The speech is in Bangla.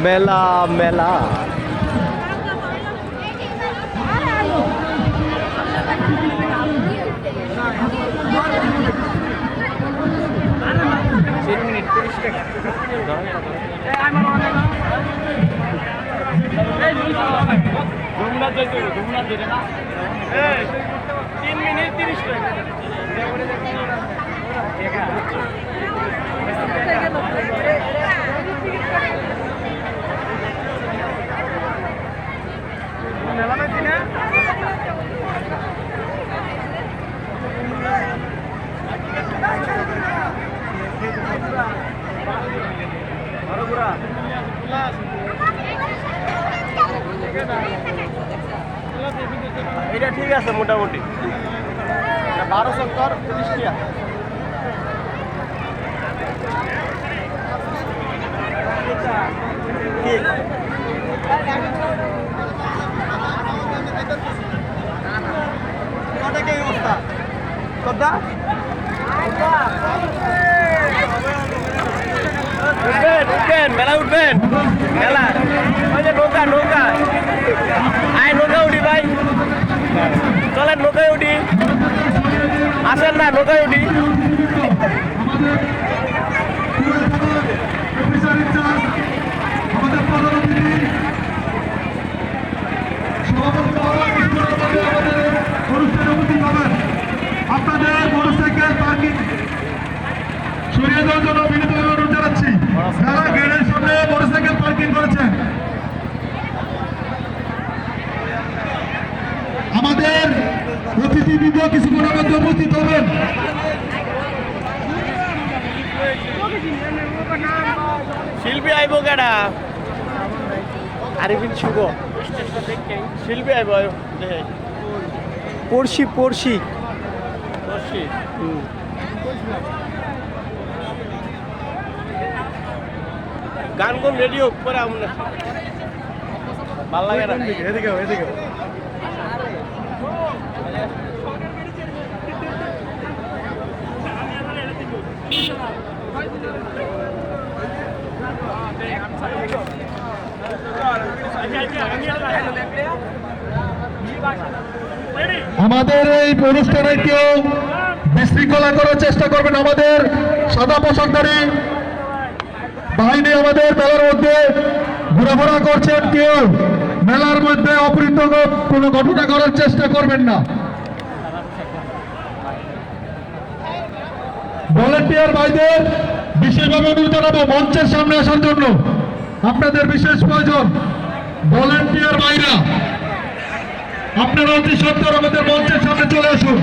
মেলা মেলা এটা ঠিক আছে মোটামুটি 1270 30 টাকা উঠবেন মেলা উঠবেন মেলা ওই যে নৌকা নৌকা আয় নৌকা উঠি ভাই চলেন নৌকায় উঠি আসেন না নৌকায় উঠি আপনাদের মোটরসাইকেল পার্কিং সরিয়ে দেওয়ার জন্য বিনীত অনুরোধ জানাচ্ছি। যারা গেটের সামনে মোটরসাইকেল পার্কিং করেছেন আমাদের অতিথিবৃন্দ কিছুক্ষণের মধ্যে উপস্থিত হবেন। শিল্পী আইব কেডা আরিফিন শুভ শিল্পী আইব পড়শি পড়শি পড়শি গান কোন রেডি হোক পরে আমরা ভাল লাগে না এদিকে এদিকে আমাদের এই অনুষ্ঠানে কেউ বিশৃঙ্খলা করার চেষ্টা করবেন। আমাদের সাদা পোশাকধারী বাহিনী আমাদের মেলার মধ্যে ঘোরাফেরা করছেন, কেউ মেলার মধ্যে অপ্রীতিকর কোনো ঘটনা করার চেষ্টা করবেন না। ভলেন্টিয়ার ভাইদের বিশেষভাবে অনুরোধ জানাবো মঞ্চের সামনে আসার জন্য। আপনাদের বিশেষ প্রয়োজন ভলেন্টিয়ার ভাইরা, আপনারা অতি সত্বর আমাদের মঞ্চের সামনে চলে আসুন।